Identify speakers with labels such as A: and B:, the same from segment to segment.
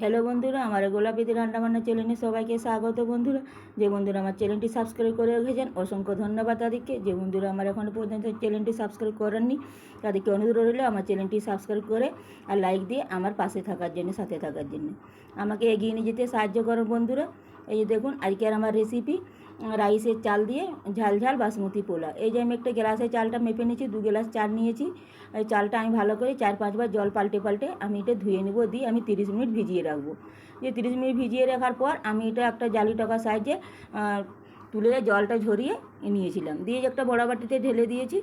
A: Hello বন্ধুরা, আমার গোলাপিদি রান্নাবান্না চ্যানেলে সবাইকে স্বাগত। বন্ধুরা, যে বন্ধুরা আমার চ্যানেলটি সাবস্ক্রাইব করে রেখেছেন অসংখ্য ধন্যবাদ তাদেরকে। যে বন্ধুরা আমার এখনও পর্যন্ত চ্যানেলটি সাবস্ক্রাইব করেননি তাদেরকে অনুরোধ রইল আমার চ্যানেলটি সাবস্ক্রাইব করে আর লাইক দিয়ে আমার পাশে থাকার জন্য, সাথে থাকার জন্য, আমাকে এগিয়ে নিয়ে যেতে সাহায্য করুন। বন্ধুরা, এই যে দেখুন আজকের আমার রেসিপি রাইসের চাল দিয়ে ঝাল ঝাল বাসমতি পোলা। এই যে আমি একটা গ্লাসে চালটা মেপে নিয়েছি, 2 গ্লাস চাল নিয়েছি। এই চালটা আমি ভালো করে 4-5 বার জল পাল্টে পাল্টে আমি এটা ধুয়ে নেব, দিয়ে আমি 30 মিনিট ভিজিয়ে রাখবো। যে 30 মিনিট ভিজিয়ে রাখার পর আমি এটা একটা জালি টাকা সাইজে তুলে জলটা ঝরিয়ে নিয়েছিলাম, দিয়ে একটা বড় বাটিতে ঢেলে দিয়েছি।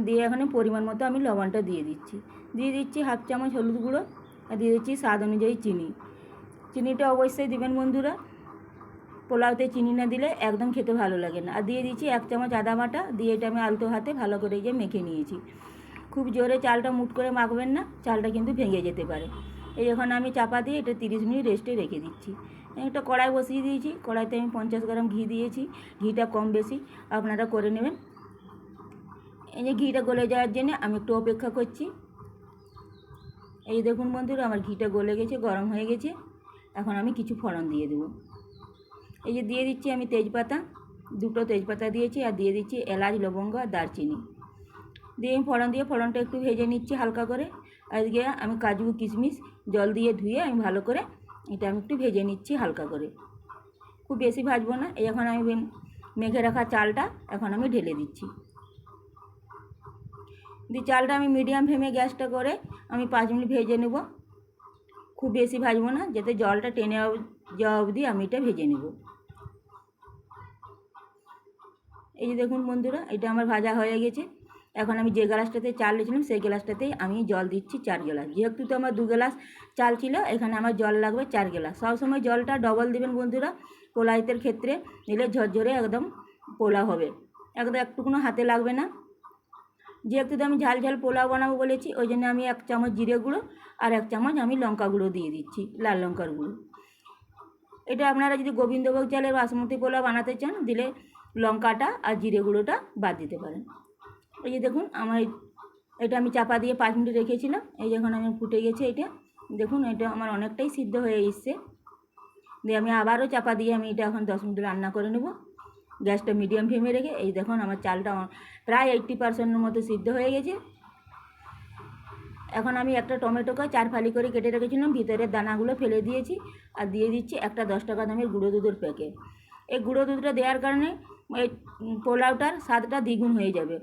A: দিয়ে এখানে পরিমাণ মতো আমি লবণটা দিয়ে দিচ্ছি 1/2 চামচ হলুদ গুঁড়ো, আর দিয়ে দিচ্ছি স্বাদ অনুযায়ী চিনি। চিনিটা অবশ্যই দিবেন বন্ধুরা, পোলাওতে চিনি না দিলে একদম খেতে ভালো লাগে না। আর দিয়ে দিচ্ছি 1 চামচ আদা বাটা, দিয়ে এটা আমি আলতো হাতে ভালো করে মেখে নিয়েছি। খুব জোরে চালটা মুট করে মাখবেন না, চালটা কিন্তু ভেঙে যেতে পারে। এই এখন আমি চাপা দিয়ে এটা 30 মিনিট রেস্টে রেখে দিচ্ছি। একটা কড়াই বসিয়ে দিয়েছি, কড়াইতে আমি 50 গ্রাম ঘি দিয়েছি। ঘিটা কম বেশি আপনারা করে নেবেন। এই যে ঘিটা গলে যাওয়ার জন্য আমি একটু অপেক্ষা করছি। এই দেখুন বন্ধুরা, আমার ঘিটা গলে গেছে, গরম হয়ে গেছে। এখন আমি কিছু ফোড়ন দিয়ে দেবো। এই যে দিয়ে দিচ্ছি আমি তেজপাতা, 2টো তেজপাতা দিয়েছি, আর দিয়ে দিচ্ছি এলাচ, লবঙ্গ আর দারচিনি। দিয়ে আমি ফোড়নটা একটু ভেজে নিচ্ছি হালকা করে। আজকে আমি কাজু কিশমিশ জল দিয়ে ধুয়ে আমি ভালো করে এটা আমি একটু ভেজে নিচ্ছি হালকা করে, খুব বেশি ভাজবো না। এই এখন আমি মেখে রাখা চালটা এখন আমি ঢেলে দিচ্ছি। দিয়ে চালটা আমি মিডিয়াম ফ্লেমে গ্যাসটা করে আমি 5 মিনিট ভেজে নেব, খুব বেশি ভাজবো না, যাতে জলটা টেনে যাওয়া অবধি আমি এটা ভেজে নেব। এই যে দেখুন বন্ধুরা, এটা আমার ভাজা হয়ে গেছে। এখন আমি যে গ্লাসটাতে চাল নিয়েছিলাম সেই গ্লাসটাতেই আমি জল দিচ্ছি 4 গ্লাস। যেহেতু তো আমার 2 গ্লাস চাল ছিল, এখানে আমার জল লাগবে 4 গ্লাস। সবসময় জলটা ডবল দিবেন বন্ধুরা পোলাইতের ক্ষেত্রে, নিলে ঝরঝরে একদম পোলা হবে, একদম একটুকুনো হাতে লাগবে না। যেহেতু আমি ঝাল ঝাল পোলাও বানাবো বলেছি, ওই জন্য আমি 1 চামচ জিরে গুঁড়ো আর 1 চামচ আমি লঙ্কা গুঁড়ো দিয়ে দিচ্ছি, লাল লঙ্কার গুঁড়ো। এটা আপনারা যদি গোবিন্দভোগ চালের বাসমতি পোলাও বানাতে চান, দিলে লঙ্কাটা আর জিরে গুঁড়োটা বাদ দিতে পারেন। এই যে দেখুন আমার এটা আমি চাপা দিয়ে 5 মিনিট রেখেছিলাম। এই যখন আমি ফুটে গেছে, এটা দেখুন এটা আমার অনেকটাই সিদ্ধ হয়ে এসছে। দিয়ে আমি আবারও চাপা দিয়ে আমি এটা এখন 10 মিনিট রান্না করে নেব, গ্যাসটা মিডিয়াম ফ্লেমে রেখে। এই দেখুন আমার চালটা প্রায় 80% মতো সিদ্ধ হয়ে গেছে। এখন আমি একটা টমেটোকে 4 ফালি করে কেটে রেখেছিলাম, ভিতরের দানাগুলো ফেলে দিয়েছি, আর দিয়ে দিচ্ছি একটা 10 টাকা দামের গুঁড়ো দুধের প্যাকেট। এই গুঁড়ো দুধটা দেওয়ার কারণে এই পোলাওটার স্বাদটা দ্বিগুণ হয়ে যাবে,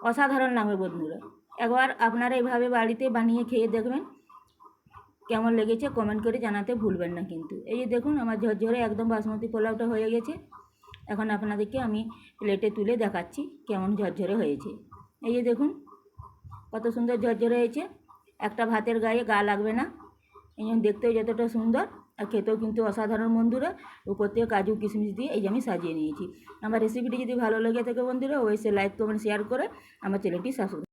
A: অসাধারণ লাগবে বন্ধুরা। একবার আপনারা এইভাবে বাড়িতে বানিয়ে খেয়ে দেখবেন, কেমন লেগেছে কমেন্ট করে জানাতে ভুলবেন না কিন্তু। এই যে দেখুন আমার ঝরঝরে একদম বাসমতি পোলাওটা হয়ে গেছে। এখন আপনাদেরকে আমি প্লেটে তুলে দেখাচ্ছি কেমন ঝরঝরে হয়েছে। এই যে দেখুন কত সুন্দর ঝরঝরে হয়েছে, একটা ভাতের গায়ে গা লাগবে না। এই জন্য দেখতেও যতটা সুন্দর, আর খেতেও কিন্তু অসাধারণ বন্ধুরা। উপর থেকে কাজু কিশমিশ দিয়ে এই যে আমি সাজিয়ে নিয়েছি। আমার রেসিপিটি যদি ভালো লেগে থাকে বন্ধুরা, অবশ্যই লাইক কমেন্ট শেয়ার করে আমার চ্যানেলটি সাবস্ক্রাইব